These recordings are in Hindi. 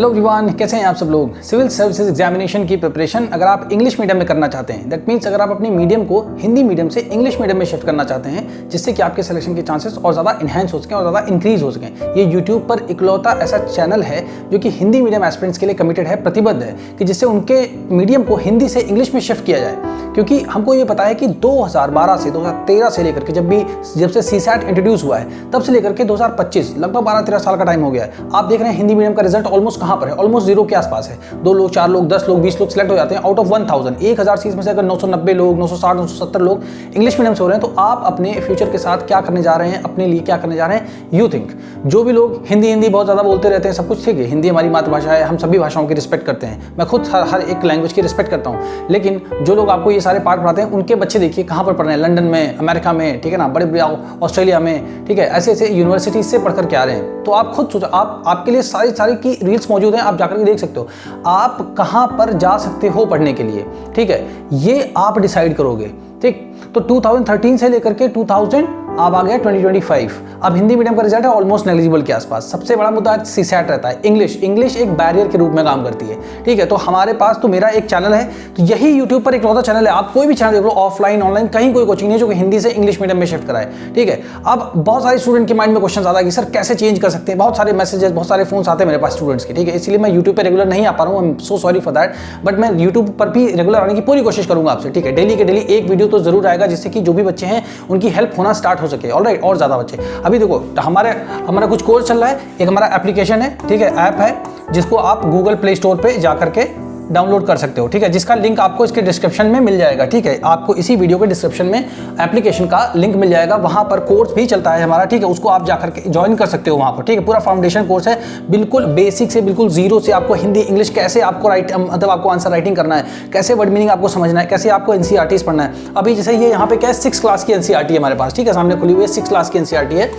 हेलो एवरीवन, कैसे हैं आप सब लोग। सिविल सर्विसेज एग्जामिनेशन की प्रिपरेशन अगर आप इंग्लिश मीडियम में करना चाहते हैं, दैट मीन्स अगर आप अपनी मीडियम को हिंदी मीडियम से इंग्लिश मीडियम में शिफ्ट करना चाहते हैं, जिससे कि आपके सिलेक्शन के चांसेस और ज़्यादा इन्हेंस हो सकें और ज़्यादा इंक्रीज हो सकें। ये यूट्यूब पर इकलौता ऐसा चैनल है जो कि हिंदी मीडियम एस्पिरेंट्स के लिए कमिटेड है, प्रतिबद्ध है कि जिससे उनके मीडियम को हिंदी से इंग्लिश में शिफ्ट किया जाए। क्योंकि हमको ये पता है कि 2012 से 2013 से लेकर के जब से सीसैट इंट्रोड्यूस हुआ है, तब से लेकर के 2025 लगभग 12-13 साल का टाइम हो गया है। आप देख रहे हैं हिंदी मीडियम का रिजल्ट ऑलमोस्ट कहाँ पर है, ऑलमोस्ट जीरो के आसपास है। 2 लोग, 4 लोग, 10 लोग, 20 लोग सिलेक्ट हो जाते हैं आउट ऑफ 1000 सीट्स में से। अगर 990 लोग, 960, 970 लोग इंग्लिश मीडियम से हो रहे हैं, तो आप अपने फ्यूचर के साथ क्या करने जा रहे हैं, अपने लिए क्या करने जा रहे हैं। यू थिंक जो भी लोग हिंदी बहुत ज़्यादा बोलते रहते हैं, सब कुछ ठीक है, हिंदी हमारी मातृभाषा है, हम सभी भाषाओं की रिस्पेक्ट करते हैं, मैं खुद हर एक लैंग्वेज की रिस्पेक्ट करता हूँ। लेकिन जो लोग आपको ये सारे पार्ट पढ़ाते हैं, उनके बच्चे देखिए कहाँ पर पढ़ रहे हैं, लंदन में, अमेरिका में, ठीक है ना, बड़े ऑस्ट्रेलिया में, ठीक है, ऐसे यूनिवर्सिटीज से पढ़कर के आ रहे हैं। तो आप खुद सोचो, आपके लिए सारी की रील्स मौजूद हैं, आप जाकर के देख सकते हो आप कहां पर जा सकते हो पढ़ने के लिए, ठीक है, ये आप डिसाइड करोगे। ठीक, तो 2013 से लेकर के 2000 अब आ गया 2025। अब हिंदी मीडियम का रिजल्ट है ऑलमोस्ट नेग्लिजिबल के आसपास। सबसे बड़ा मुद्दा सीसैट रहता है। इंग्लिश एक बैरियर के रूप में काम करती है, ठीक है। तो हमारे पास तो मेरा एक चैनल है, तो यही यूट्यूब पर एक लौता चैनल है। आप कोई भी चैनल देख लो, ऑफलाइन ऑनलाइन कहीं कोई कोचिंग नहीं है जो कि हिंदी से इंग्लिश मीडियम में शिफ्ट कराए, ठीक है। अब बहुत सारे स्टूडेंट के माइंड में क्वेश्चन आता है कि सर कैसे चेंज कर सकते हैं। बहुत सारे मैसेजेस, बहुत सारे फोन आते हैं मेरे पास स्टूडेंट्स के, ठीक है। इसलिए मैं यूट्यूब पर रेगुलर नहीं आ पा रहा हूँ, I am so sorry for that. But मैं यूट्यूब पर भी रेगुलर आने की पूरी कोशिश करूंगा आपसे, ठीक है। डेली के डेली एक वीडियो तो जरूर आएगा, जिससे कि जो भी बच्चे हैं उनकी हेल्प होना स्टार्ट हो सके, ऑलराइट, और ज़्यादा बच्चे। अभी देखो हमारा कुछ कोर्स चल रहा है, एक हमारा एप्लीकेशन है, ठीक है, ऐप है, जिसको आप गूगल प्ले स्टोर पे जा करके डाउनलोड कर सकते हो, ठीक है, जिसका लिंक आपको इसके डिस्क्रिप्शन में मिल जाएगा, ठीक है। आपको इसी वीडियो के डिस्क्रिप्शन में एप्लीकेशन का लिंक मिल जाएगा, वहां पर कोर्स भी चलता है हमारा, ठीक है। उसको आप जाकर के ज्वाइन कर सकते हो वहां पर, ठीक है। पूरा फाउंडेशन कोर्स है, बिल्कुल बेसिक से, बिल्कुल जीरो से आपको हिंदी इंग्लिश कैसे आपको मतलब आपको आंसर राइटिंग करना है, कैसे वर्ड मीनिंग आपको समझना है, कैसे आपको एनसीईआरटीज पढ़ना है। अभी जैसे ये यहाँ पे क्या है, 6 क्लास की एनसीईआरटी है हमारे पास, ठीक है, सामने खुली हुई है, 6 क्लास की एनसीईआरटी है।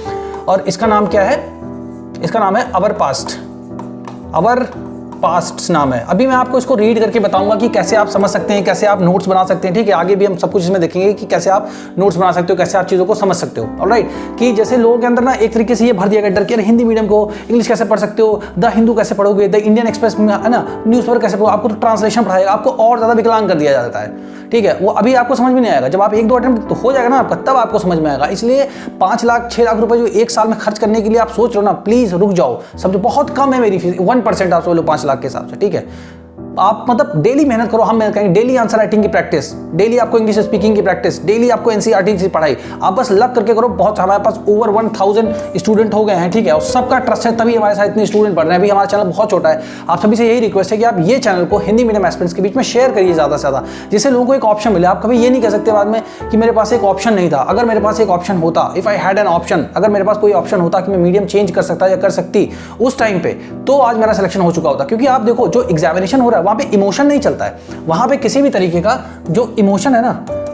और इसका नाम क्या है, इसका नाम है अवर पास्ट नाम है। अभी मैं आपको इसको रीड करके बताऊंगा कि कैसे आप समझ सकते हैं, कैसे आप नोट्स बना सकते हैं, ठीक है। आगे भी हम सब कुछ इसमें देखेंगे कि कैसे आप नोट्स बना सकते हो, कैसे आप चीज़ों को समझ सकते हो, ऑलराइट। कि जैसे लोगों के अंदर ना एक तरीके से ये भर दिया गया डर कि हिंदी मीडियम को इंग्लिश कैसे पढ़ सकते हो, द हिंदू कैसे पढ़ोगे, द इंडियन एक्सप्रेस में है ना, न्यूज़पेपर कैसे पढ़ो, आपको तो ट्रांसलेशन पढ़ाएगा, आपको और ज़्यादा विकलांग कर दिया जाता है, ठीक है। वो अभी आपको समझ में नहीं आएगा, जब आप 1-2 अटेम्प्ट तो हो जाएगा ना आपका, तब आपको समझ में आएगा। इसलिए 5 लाख 6 लाख रुपए जो एक साल में खर्च करने के लिए आप सोच रहे हो ना, प्लीज रुक जाओ। समझो बहुत कम है मेरी फीस, 1% आप सोच लो 5 लाख के हिसाब से, ठीक है। आप मतलब डेली मेहनत करो, हम मेहनत करेंगे, डेली आंसर राइटिंग की प्रैक्टिस, डेली आपको इंग्लिश स्पीकिंग की प्रैक्टिस, डेली आपको एनसीईआरटी की पढ़ाई, आप बस लग करके करो। बहुत हमारे पास ओवर 1000 स्टूडेंट हो गए हैं, ठीक है, और सबका ट्रस्ट है, तभी हमारे साथ इतने स्टूडेंट पढ़ रहे हैं। अभी हमारा चैनल बहुत छोटा है, आप सभी से यही रिक्वेस्ट है कि आप ये चैनल को हिंदी मीडियम एस्पिरेंट्स के बीच में शेयर करिए ज़्यादा से ज़्यादा, जिससे लोगों को एक ऑप्शन मिले। आप कभी ये नहीं कह सकते बाद में कि मेरे पास एक ऑप्शन नहीं था। अगर मेरे पास एक ऑप्शन होता, if I had an option, अगर मेरे पास कोई ऑप्शन होता कि मैं मीडियम चेंज कर सकता या कर सकती उस टाइम पे, तो आज मेरा सिलेक्शन हो चुका होता। क्योंकि आप देखो, जो एग्जामिनेशन हो रहा है वहां पे इमोशन नहीं चलता है, वहां पे किसी भी तरीके का जो इमोशन है ना,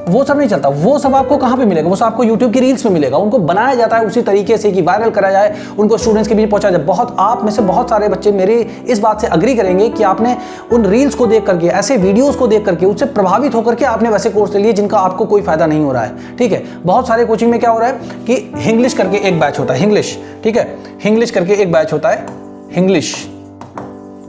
वो सब नहीं चलता। वो सब आपको कहां पे मिलेगा, वो सब आपको यूट्यूब की रील्स में मिलेगा। उनको बनाया जाता है उसी तरीके से कि वायरल करा जाए, उनको स्टूडेंट्स के बीच पहुंचा जाए। बहुत आप में से बहुत सारे बच्चे मेरे इस बात से अग्री करेंगे कि आपने उन रील्स को देख करके, ऐसे वीडियोस को देख करके, उससे प्रभावित होकर के आपने वैसे कोर्स ले लिए जिनका आपको कोई फायदा नहीं हो रहा है, ठीक है। बहुत सारे कोचिंग में क्या हो रहा है कि इंग्लिश करके एक बैच होता है, इंग्लिश, ठीक है, इंग्लिश करके एक बैच होता है, इंग्लिश,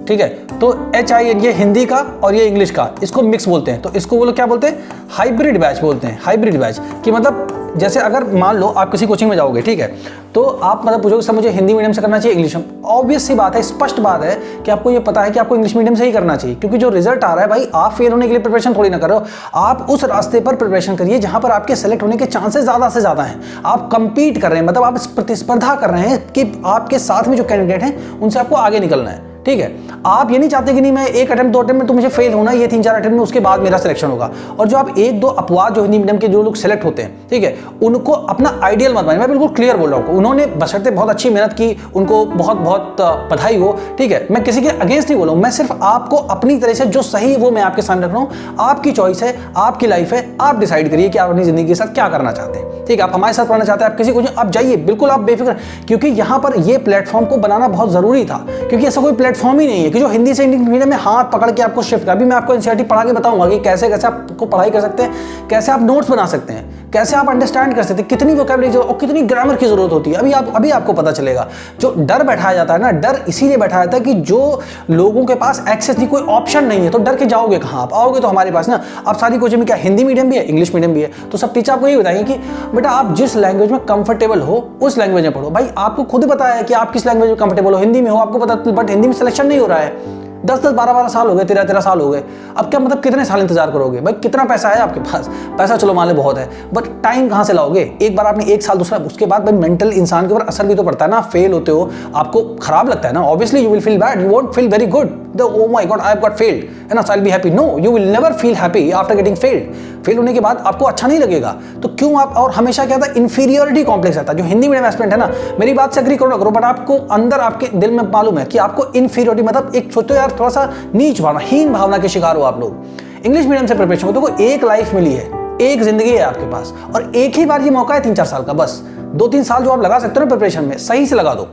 ठीक है। तो HIN ये हिंदी का और ये इंग्लिश का, इसको मिक्स बोलते हैं। तो इसको वो लोग क्या बोलते हैं, हाइब्रिड बैच बोलते हैं। हाइब्रिड बैच कि मतलब जैसे अगर मान लो आप किसी कोचिंग में जाओगे, ठीक है, तो आप मतलब पूछोगे सर मुझे हिंदी मीडियम से करना चाहिए इंग्लिश में। ऑब्वियस सी बात है, स्पष्ट बात है कि आपको ये पता है कि आपको इंग्लिश मीडियम से ही करना चाहिए, क्योंकि जो रिजल्ट आ रहा है भाई, आप फेल होने के लिए प्रिपरेशन थोड़ी ना कर रहे हो। आप उस रास्ते पर प्रिपरेशन करिए जहां पर आपके सेलेक्ट होने के चांसेस ज्यादा से ज्यादा हैं। आप कंपीट कर रहे हैं, मतलब आप प्रतिस्पर्धा कर रहे हैं कि आपके साथ में जो कैंडिडेट हैं उनसे आपको आगे निकलना है, ठीक है। आप ये नहीं चाहते कि नहीं मैं 1 अटेम्प्ट 2 अटेम्प्ट में तो मुझे फेल होना, ये 3-4 अटेम्प्ट में उसके बाद मेरा सिलेक्शन होगा। और जो आप 1-2 अपवाद जो हिंदी मीडियम के जो लोग सेलेक्ट होते हैं, ठीक है, उनको अपना आइडियल मत मानिए। मैं बिल्कुल क्लियर बोल रहा हूँ, उन्होंने बशर्ते बहुत अच्छी मेहनत की, उनको बहुत बहुत बधाई हो, ठीक है। मैं किसी के अगेंस्ट नहीं बोल रहा हूँ, मैं सिर्फ आपको अपनी तरह से जो सही है वो मैं आपके सामने रख रहा हूँ। आपकी चॉइस है, आपकी लाइफ है, आप डिसाइड करिए कि आप अपनी जिंदगी के साथ क्या करना चाहते हैं, ठीक है। आप हमारे साथ पढ़ना चाहते हैं, आप किसी कोचिंग आप जाइए, बिल्कुल आप बेफिक्र, क्योंकि यहाँ पर ये प्लेटफॉर्म को बनाना बहुत जरूरी था, क्योंकि ऐसा कोई प्लेटफॉर्म ही नहीं है कि जो हिंदी से इंग्लिश मीडियम में हाथ पकड़ के आपको शिफ्ट कर। अभी मैं आपको एनसीईआरटी पढ़ा के बताऊंगा कि कैसे कैसे आपको पढ़ाई कर सकते हैं, कैसे आप नोट्स बना सकते हैं, कैसे आप अंडरस्टैंड कर सकते हैं, कितनी वोकैबुलरी और कितनी ग्रामर की जरूरत होती है, अभी आपको पता चलेगा। जो डर बैठाया जाता है ना, डर इसीलिए बैठाया जाता है कि जो लोगों के पास एक्सेस नहीं, कोई ऑप्शन नहीं है, तो डर के जाओगे कहाँ? आप आओगे तो हमारे पास ना, आप सारी कोचिंग में क्या हिंदी मीडियम भी है, इंग्लिश मीडियम भी है, तो सब टीचर आपको ये बताएंगे कि बेटा आप जिस लैंग्वेज में कंफर्टेबल हो उस लैंग्वेज में पढ़ो। भाई आपको खुद पता है कि आप किस लैंग्वेज में कंफर्टेबल हो, हिंदी में हो आपको पता, बट हिंदी में सिलेक्शन नहीं हो रहा है। 10-10, 12-12 साल हो गए, 13-13 साल हो गए, अब क्या मतलब कितने साल इंतजार करोगे? भाई कितना पैसा है आपके पास? पैसा चलो मान लो बहुत है, बट टाइम कहाँ से लाओगे? एक बार आपने 1 साल, दूसरा, उसके बाद भाई मेंटल इंसान के ऊपर असर भी तो पड़ता है ना। फेल होते हो, आपको खराब लगता है ना, obviously you will feel bad, you won't feel very good, oh my god I have got failed है ना, so I'll be happy, no you will never feel happy after getting failed। Fail होने के बाद आपको अच्छा नहीं लगेगा, तो क्यों आप, और हमेशा क्या था, इंफीरियरिटी कॉम्प्लेक्स आता है। जो हिंदी मीडियम एस्पिरेंट है ना, मेरी बात से एग्री करो ना करो, बट आपको अंदर आपके दिल में मालूम है कि आपको इंफीरियरिटी, मतलब एक सोचो यार, थोड़ा सा नीच भावना, हीन भावना के शिकार हो आप लोग। इंग्लिश मीडियम से प्रिपरेशन हो तो एक लाइफ मिली है, एक जिंदगी है आपके पास, और एक ही बार ये मौका है 3-4 साल का, बस 2-3 साल जो आप लगा सकते हो ना प्रिपरेशन में, सही से लगा दो।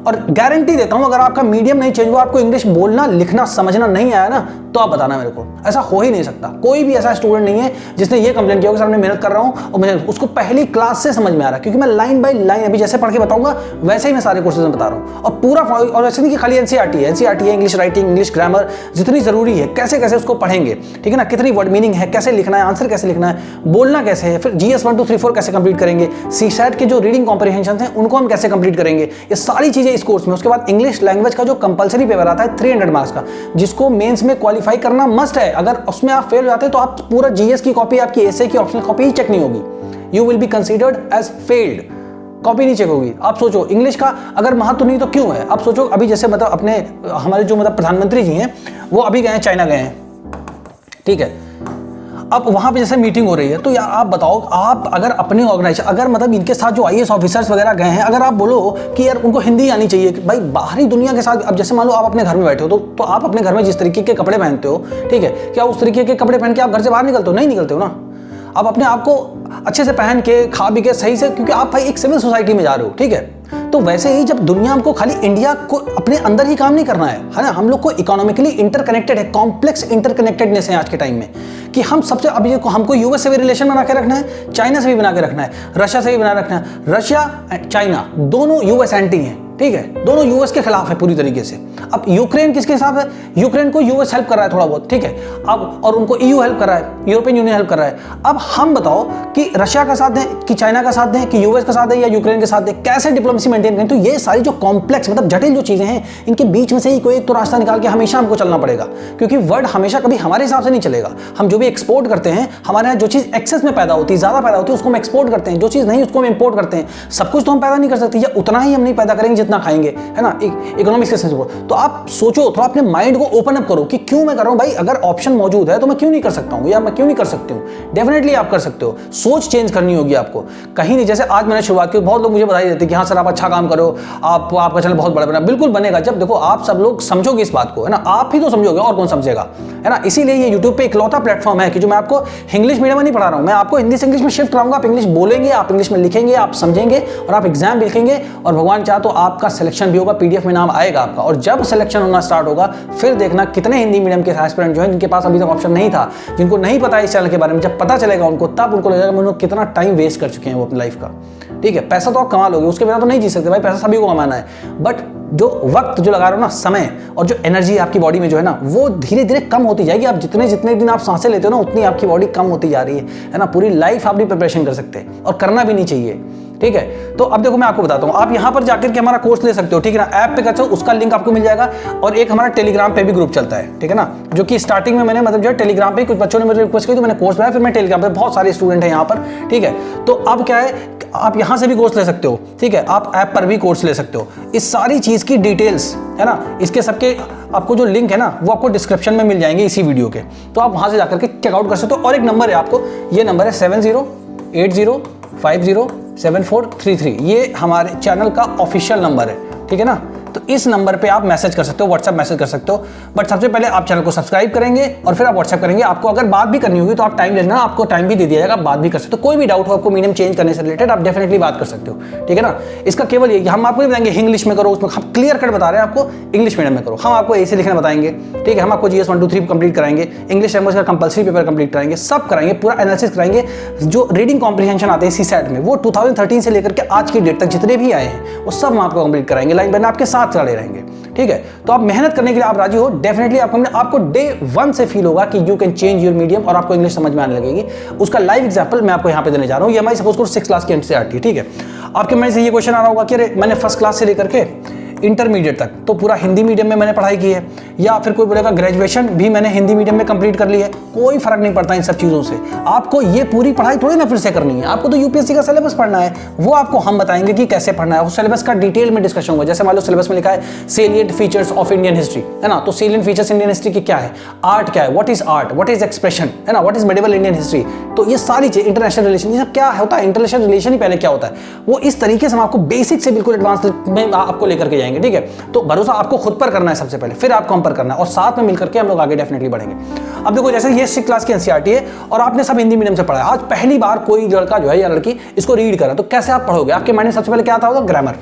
और गारंटी देता हूं, अगर आपका मीडियम नहीं चेंज हुआ, आपको इंग्लिश बोलना लिखना समझना नहीं आया ना, तो आप बताना मेरे को। ऐसा हो ही नहीं सकता, कोई भी ऐसा स्टूडेंट नहीं है जिसने ये कंप्लेंट किया कि सर मैं मेहनत कर रहा हूं और मुझे उसको पहली क्लास से समझ में आ रहा है, क्योंकि मैं लाइन बाय लाइन अभी जैसे पढ़ के बताऊंगा वैसे ही मैं सारे कोर्सेज में बता रहा हूं, और पूरा, और ऐसे नहीं कि खाली एनसीईआरटी है, इंग्लिश राइटिंग, इंग्लिश ग्रामर जितनी जरूरी है, कैसे कैसे उसको पढ़ेंगे, ठीक है ना, कितनी वर्ड मीनिंग है, कैसे लिखना है, आंसर कैसे लिखना है, बोलना कैसे है, फिर GS 1 2 3 4 कैसे कंप्लीट करेंगे, CSAT के जो रीडिंग कॉम्प्रिहेंशन है उनको हम कैसे कंप्लीट करेंगे, ये सारी चीजें इस कोर्स में। उसके बाद इंग्लिश लैंग्वेज का जो कंपलसरी पेपर आता है 300 मार्क्स का, जिसको मेंस में क्वालिफाई करना मस्ट है। अगर उसमें आप फेल हो जाते हैं तो आप पूरा GS की कॉपी, आपकी एसए की ऑप्शनल कॉपी ही चेक नहीं होगी, you will be considered as failed, copy नहीं चेक होगी। आप सोचो इंग्लिश का अगर महत्व नहीं तो क्यों है? आप सोचो अभी जैसे मतलब अपने हमारे जो मतलब प्रधानमंत्री जी हैं वो अभी गए हैं, चाइना गए हैं, ठीक है, अब वहां पे जैसे मीटिंग हो रही है, तो यार आप बताओ, आप अगर अपने ऑर्गेनाइजेशन, अगर मतलब इनके साथ जो IAS ऑफिसर्स वगैरह गए हैं, अगर आप बोलो कि यार उनको हिंदी आनी चाहिए, भाई बाहरी दुनिया के साथ, अब जैसे मान लो आप अपने घर में बैठे हो, तो आप अपने घर में जिस तरीके के कपड़े पहनते हो, ठीक है, क्या उस तरीके के कपड़े पहन के आप घर से बाहर निकलते हो? नहीं निकलते हो ना। आप अपने आप को अच्छे से पहन के, खा पी के, सही से, क्योंकि आप भाई एक सिविल सोसाइटी में जा रहे हो, ठीक है। तो वैसे ही जब दुनिया को खाली इंडिया को अपने अंदर ही काम नहीं करना है ना, हम लोग को इकोनॉमिकली इंटरकनेक्टेड है, कॉम्प्लेक्स इंटरकनेक्टेडनेस है आज के टाइम में, कि हम सबसे, अभी हमको US से भी रिलेशन बना के रखना है, चाइना से भी बना के रखना है, रशिया से भी बना रखना है। रशिया चाइना दोनों US एंटी हैं, ठीक है, दोनों US के खिलाफ है पूरी तरीके से। अब यूक्रेन किसके साथ है? यूक्रेन को US हेल्प कर रहा है थोड़ा बहुत, ठीक है, अब और उनको EU हेल्प कर रहा है, यूरोपियन यूनियन हेल्प कर रहा है। अब हम बताओ कि रशिया का साथ दें कि चाइना का साथ दें कि US का साथ दें या यूक्रेन के साथ दें, कैसे डिप्लोमेसी मेंटेन करें? तो ये सारी जो कॉम्प्लेक्स मतलब जटिल जो चीजें हैं, इनके बीच में से ही कोई एक तो रास्ता निकाल के हमेशा हमको चलना पड़ेगा, क्योंकि वर्ल्ड हमेशा कभी हमारे हिसाब से नहीं चलेगा। हम जो भी एक्सपोर्ट करते हैं, हमारे यहाँ जो चीज एक्सेस में पैदा होती है, ज्यादा पैदा होती है, उसको हम एक्सपोर्ट करते हैं, जो चीज नहीं उसको हम इंपोर्ट करते हैं। सब कुछ तो हम पैदा नहीं कर सकते, या उतना ही हम नहीं पैदा करेंगे जितना खाएंगे, है ना, इकोनॉमिक्स के सेंस में। तो आप सोचो, थोड़ा अपने माइंड को ओपन अप करो कि क्यों मैं कर रहा हूं भाई, अगर ऑप्शन मौजूद है तो मैं क्यों नहीं कर सकता हूं, या मैं क्यों नहीं कर सकती हूं। डेफिनेटली आप कर सकते हो, सोच चेंज करनी होगी आपको। कहीं नहीं, जैसे आज मैंने शुरुआत की, बहुत लोग मुझे बधाई देते कि हाँ सर आप अच्छा काम करो, आपका चैनल बहुत बड़ा बना। बिल्कुल बनेगा, जब देखो आप सब लोग समझोगे इस बात को, है ना, आप ही तो समझोगे और कौन समझेगा, है ना। इसीलिए ये यूट्यूब पे इकलौता प्लेटफॉर्म है कि जो मैं आपको इंग्लिश मीडियम में नहीं पढ़ा रहा हूं, मैं आपको हिंदी से इंग्लिश में शिफ्ट कराऊंगा। आप इंग्लिश बोलेंगे, आप इंग्लिश में लिखेंगे, आप समझेंगे, और आप एग्जाम भी लिखेंगे, और भगवान चाहे तो आपका सिलेक्शन भी होगा, PDF में नाम आएगा आपका। और जब सिलेक्शन होना स्टार्ट होगा, फिर देखना कितने हिंदी मीडियम के एस्पिरेंट जो हैं, जिनके पास अभी तक ऑप्शन नहीं था, जिनको नहीं पता इस चैनल के बारे में, जब पता चलेगा उनको, तब उनको लगेगा उन्होंने कितना टाइम वेस्ट कर चुके हैं वो अपनी लाइफ का, ठीक है। पैसा तो आप कमा लोगे, उसके बिना तो नहीं जी सकते भाई, पैसा सभी को कमाना है, बट जो वक्त जो लगा रहे हो ना, समय और जो एनर्जी आपकी बॉडी में जो है ना, वो धीरे धीरे कम होती जाएगी। आप जितने जितने दिन आप सांसें लेते हो ना, उतनी आपकी बॉडी कम होती जा रही है ना। पूरी लाइफ आप भी प्रिपरेशन कर सकते हैं, और करना भी नहीं चाहिए, ठीक है। तो अब देखो मैं आपको बताता हूँ, आप यहाँ पर जाकर के हमारा कोर्स ले सकते हो, ठीक है ना। ऐप पे करते हो, उसका लिंक आपको मिल जाएगा, और एक हमारा टेलीग्राम पे भी ग्रुप चलता है, ठीक है ना, जो कि स्टार्टिंग में मैंने मतलब जो है टेलीग्राम पे कुछ बच्चों ने मुझे रिक्वेस्ट की तो मैंने कोर्स बनाया, फिर मैं टेलीग्राम पे, बहुत सारे स्टूडेंट हैं यहाँ पर, ठीक है। तो अब क्या है, आप यहाँ से भी कोर्स ले सकते हो, ठीक है, आप ऐप पर भी कोर्स ले सकते हो। इस सारी चीज़ की डिटेल्स, है ना, इसके सबके आपको जो लिंक है ना, वो आपको डिस्क्रिप्शन में मिल जाएंगे इसी वीडियो के, तो आप वहाँ से जाकर के चेकआउट कर सकते हो। और एक नंबर है आपको, ये नंबर है 7080507433, ये हमारे चैनल का ऑफिशियल नंबर है, ठीक है ना। तो इस नंबर पे आप मैसेज कर सकते हो, व्हाट्सएप मैसेज कर सकते हो। बट सबसे पहले आप चैनल को सब्सक्राइब करेंगे और फिर आप व्हाट्सएप करेंगे। आपको अगर बात भी करनी होगी तो आप टाइम लेना, आपको टाइम भी दे दिया जाएगा, बात भी कर सकते हो। कोई भी डाउट हो आपको मीडियम चेंज करने से रिलेटेड, आप डेफिनेटली बात कर सकते हो, ठीक है ना। इसका केवल ये हम आपको नहीं बताएंगे इंग्लिश में करो, उसमें हम क्लियर कट बता रहे हैं आपको इंग्लिश मीडियम में करो। हम आपको ऐसे लिखना बताएंगे, ठीक है। हम आपको GS 1 2 3 कंप्लीट कराएंगे, इंग्लिश लैंग्वेज का कंपलसरी पेपर कंप्लीट कराएंगे, सब कराएंगे, पूरा एनालिसिस कराएंगे। जो रीडिंग कॉम्प्रिहेंशन आते हैं CSAT में, वो 2013 से लेकर के आज की डेट तक जितने भी आए हैं वो सब हम आपको कंप्लीट कराएंगे, लाइन बाय आपके साथ खड़े रहेंगे, ठीक है। तो आप मेहनत करने के लिए आप राजी हो, डेफिनेटली आपको डे 1 से फील होगा कि you can change your medium और आपको इंग्लिश समझ में आने लगेगी। उसका लाइव एग्जांपल मैं आपको यहाँ पे देने जा रहा हूँ। ये हमारी सपोज करो 6th क्लास की NCERT, ठीक है। आपके मन से ये क्वेश्चन आ रहा होगा कि अरे मैंने 1st क्लास से लेकर के इंटरमीडिएट तक तो पूरा हिंदी मीडियम में मैंने पढ़ाई की है, या फिर कोई बोलेगा ग्रेजुएशन भी मैंने हिंदी मीडियम में कंप्लीट कर ली है। कोई फर्क नहीं पड़ता इन सब चीज़ों से। आपको ये पूरी पढ़ाई थोड़ी ना फिर से करनी है, आपको तो UPSC का सिलेबस पढ़ना है। वो आपको हम बताएंगे कि कैसे पढ़ना है। उस सिलेबस का डिटेल में डिस्कशन होगा। जैसे मान लो सिलेबस में लिखा है salient features of Indian history, है ना। तो सेलिएंट फीचर्स इंडियन हिस्ट्री की क्या है, आर्ट क्या है, what is art, what is expression, है ना, what is medieval Indian history. तो ये सारी चीज, इंटरनेशनल रिलेशन, ये सब क्या होता है, इंटरनेशनल रिलेशन ही पहले क्या होता है, वो इस तरीके से हम आपको बेसिक से बिल्कुल एडवांस में आपको लेकर के जाएंगे, ठीक है। तो भरोसा आपको खुद पर करना है सबसे पहले, फिर आपको हम पर करना है, और साथ में मिलकर के हम लोग आगे डेफिनेटली बढ़ेंगे। अब देखो जैसे ये 6th क्लास की NCERT है और आपने सब हिंदी मीडियम से पढ़ा है। आज पहली बार कोई लड़का जो है या लड़की इसको रीड करा, तो कैसे आप पढ़ोगे? आपके माइंड में सबसे पहले क्या आता होगा? ग्रामर।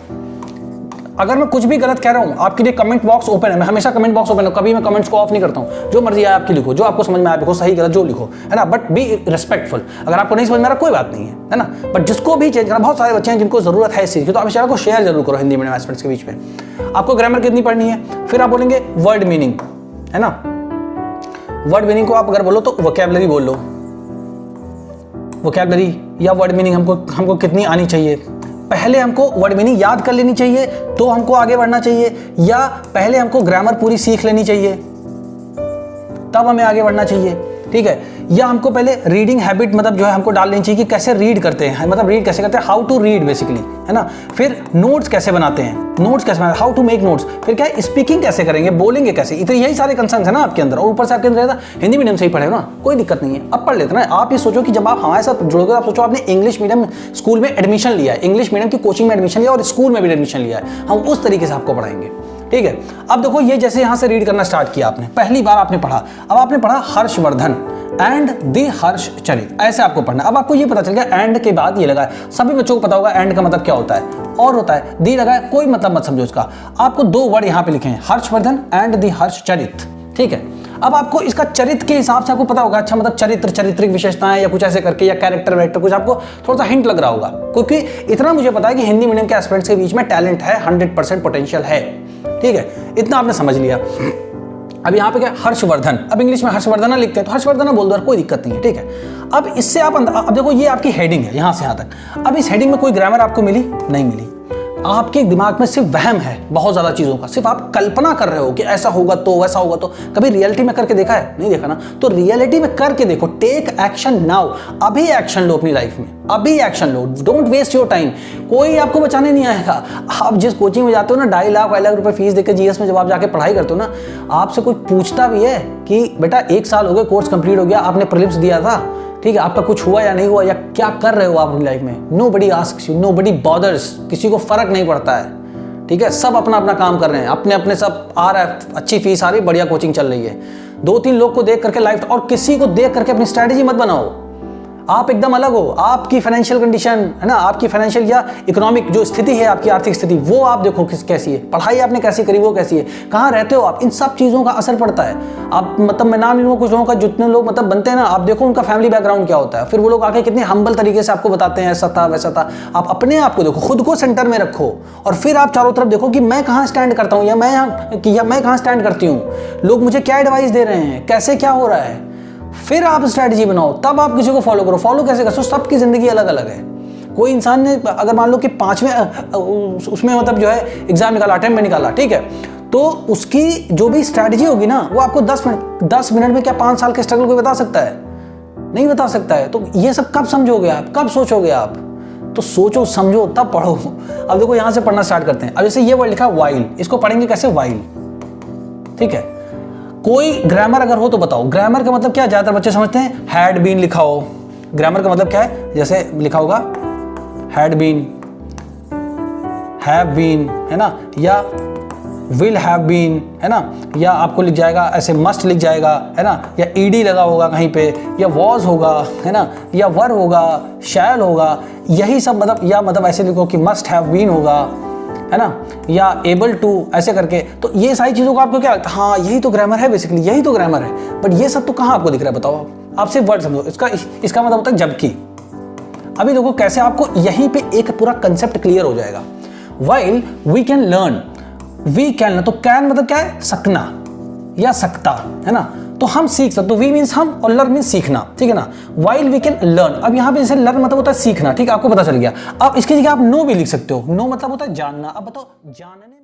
अगर मैं कुछ भी गलत कह रहा हूं, आपके लिए कमेंट बॉक्स ओपन है, मैं हमेशा कमेंट बॉक्स ओपन है, कभी मैं कमेंट्स को ऑफ नहीं करता हूं। जो मर्जी आए आपकी लिखो, जो आपको समझ में आए लिखो, सही गलत जो लिखो, है ना, बट बी रिस्पेक्टफुल। अगर आपको नहीं समझ में आ रहा कोई बात नहीं है ना, बट जिसको भी चेंज करना, बहुत सारे बच्चे हैं जिनको जरूरत है इस चीज की, तो आप इस चैनल को शेयर जरूर करो हिंदी मीडियम एस्पिरेंट्स के बीच में। आपको ग्रामर कितनी पढ़नी है, फिर आप बोलेंगे वर्ड मीनिंग, है ना। वर्ड मीनिंग को आप अगर बोलो तो वोकैबुलरी बोल लो, वोकैबुलरी या वर्ड मीनिंग हमको कितनी आनी चाहिए। पहले हमको वर्ड मीनिंग याद कर लेनी चाहिए तो हमको आगे बढ़ना चाहिए, या पहले हमको ग्रामर पूरी सीख लेनी चाहिए तब हमें आगे बढ़ना चाहिए, ठीक है। या हमको पहले रीडिंग हैबिट मतलब जो है हमको डाल लेनी चाहिए कि कैसे रीड करते हैं, मतलब रीड कैसे करते हैं, हाउ टू रीड बेसिकली, है ना। फिर नोट्स कैसे बनाते हैं, नोट्स कैसे बनाते हैं, हाउ टू मेक नोट्स। फिर क्या है, स्पीकिंग कैसे करेंगे, बोलेंगे कैसे। इतने यही सारे कंसर्न है ना आपके अंदर, और ऊपर से आपके अंदर हिंदी मीडियम से ही पढ़े हो ना, कोई दिक्कत नहीं है, अब पढ़ लेते ना। आप ये सोचो कि जब आप हमारे साथ जुड़ोगे, आप सोचो आपने इंग्लिश मीडियम स्कूल में एडमिशन लिया है, इंग्लिश मीडियम की कोचिंग में एडमिशन लिया और स्कूल में भी एडमिशन लिया है, हम उस तरीके से आपको पढ़ाएंगे, ठीक है। अब देखो ये जैसे यहाँ से रीड करना स्टार्ट किया आपने, पहली बार आपने पढ़ा, अब आपने पढ़ा हर्षवर्धन एंड द हर्षचरित, ऐसे आपको पढ़ना। अब आपको ये पता चल गया एंड के बाद ये लगा है, सभी बच्चों को पता होगा एंड का मतलब क्या होता है, और होता है दी लगा है, कोई मतलब मत समझो इसका। आपको 2 वर्ड यहाँ पे लिखे हैं, हर्षवर्धन एंड द हर्षचरित, ठीक है। अब आपको इसका चरित्र के हिसाब से आपको पता होगा, अच्छा मतलब चरित्र, चारित्रिक विशेषताएं या कुछ ऐसे करके, या कैरेक्टर वैरेक्टर कुछ आपको थोड़ा सा हिंट लग रहा होगा, क्योंकि इतना मुझे पता है कि हिंदी मीडियम के एस्पिरेंट्स के बीच में टैलेंट है, 100% पोटेंशियल है, ठीक है। इतना आपने समझ लिया। अब यहाँ पे क्या, हर्षवर्धन, अब इंग्लिश में हर्षवर्धन लिखते हैं तो हर्षवर्धन बोल दो, कोई दिक्कत नहीं है, ठीक है। अब इससे आप अब देखो ये आपकी हेडिंग है यहाँ से यहाँ तक। अब इस हेडिंग में कोई ग्रामर आपको मिली नहीं मिली, आपके दिमाग में सिर्फ वहम है बहुत ज्यादा चीजों का, सिर्फ आप कल्पना कर रहे हो कि ऐसा होगा तो वैसा होगा तो। कभी रियलिटी में करके देखा है? नहीं देखा ना, तो रियलिटी में करके देखो। टेक एक्शन नाउ, अभी एक्शन लो अपनी लाइफ में, अभी एक्शन लो, डोंट वेस्ट योर टाइम। कोई आपको बचाने नहीं आएगा। आप जिस कोचिंग में जाते हो ना, 2.5 लाख 2.5 लाख रुपए फीस देकर GS में जब आप जाके पढ़ाई करते हो ना, आपसे कोई पूछता भी है कि बेटा 1 साल हो गए, कोर्स कंप्लीट हो गया, आपने प्रीलिम्स दिया था, ठीक है, आपका कुछ हुआ या नहीं हुआ, या क्या कर रहे हो आप अपनी लाइफ में। Nobody asks you, nobody bothers, किसी को फर्क नहीं पड़ता है, ठीक है। सब अपना अपना काम कर रहे हैं, अपने अपने सब आ रहा है, अच्छी फीस आ रही, बढ़िया कोचिंग चल रही है। 2-3 लोग को देख करके लाइफ, और किसी को देख करके अपनी स्ट्रैटेजी मत बनाओ। आप एकदम अलग हो, आपकी फाइनेंशियल कंडीशन है ना, आपकी फाइनेंशियल या इकोनॉमिक जो स्थिति है, आपकी आर्थिक स्थिति, वो आप देखो कैसी है, पढ़ाई आपने कैसी करी वो कैसी है, कहाँ रहते हो आप, इन सब चीज़ों का असर पड़ता है। आप मतलब मैं नाम नहीं लूँगा कुछ लोगों का, जितने लोग मतलब बनते हैं ना, आप देखो उनका फैमिली बैकग्राउंड क्या होता है, फिर वो लोग आके कितने हम्बल तरीके से आपको बताते हैं ऐसा था वैसा था। आप अपने आप को देखो, खुद को सेंटर में रखो, और फिर आप चारों तरफ देखो कि मैं कहाँ स्टैंड करता हूँ, या मैं कहाँ स्टैंड करती हूँ, लोग मुझे क्या एडवाइस दे रहे हैं, कैसे क्या हो रहा है। फिर आप स्ट्रैटेजी बनाओ, तब आप किसी को फॉलो करो। फॉलो कैसे करो, सबकी जिंदगी अलग अलग है। कोई इंसान ने अगर मान लो कि 5वें उसमें मतलब जो है एग्जाम निकाला, अटेम्प्ट में निकाला, ठीक है, तो उसकी जो भी स्ट्रैटेजी होगी ना, वो आपको 10 मिनट में क्या 5 साल के स्ट्रगल को बता सकता है? नहीं बता सकता है। तो ये सब कब समझोगे आप, कब सोचोगे आप? तो सोचो समझो तब पढ़ो। अब देखो यहां से पढ़ना स्टार्ट करते हैं। अब जैसे ये वर्ड लिखा वाइल, इसको पढ़ेंगे कैसे? वाइल, ठीक है। कोई ग्रामर अगर हो तो बताओ। ग्रामर का मतलब क्या, ज्यादातर बच्चे समझते हैं हैड बीन लिखा हो। ग्रामर का मतलब क्या है? जैसे लिखा होगा हैड बीन, हैव बीन, है ना, या विल हैव बीन, है ना, या आपको लिख जाएगा ऐसे मस्ट लिख जाएगा, है ना, या ईडी लगा होगा कहीं पे, या वॉज होगा, है ना, या वर होगा, शैल होगा, यही सब मतलब, या मतलब ऐसे लिखो कि मस्ट हैव बीन होगा, है ना, या एबल टू, ऐसे करके। तो ये सारी चीज़ों को आपको क्या लगता है, हाँ यही तो ग्रामर है, बेसिकली यही तो ग्रामर है। बट ये सब तो कहाँ आपको दिख रहा है, बताओ आप सिर्फ वर्ड समझो, इसका मतलब होता है जबकि। अभी देखो कैसे आपको यहीं पे एक पूरा कंसेप्ट क्लियर हो जाएगा। While we can learn, we can, तो कैन मतलब क्या है, सकना या सकता, है ना, तो हम सीख सकते, तो वी मीन्स हम और लर्न मीन्स सीखना, ठीक है ना। वाइल वी कैन लर्न, अब यहाँ पे जैसे लर्न मतलब होता है सीखना, ठीक है, आपको पता चल गया। अब इसकी जगह आप नो भी लिख सकते हो, नो मतलब होता है जानना। अब बताओ जानने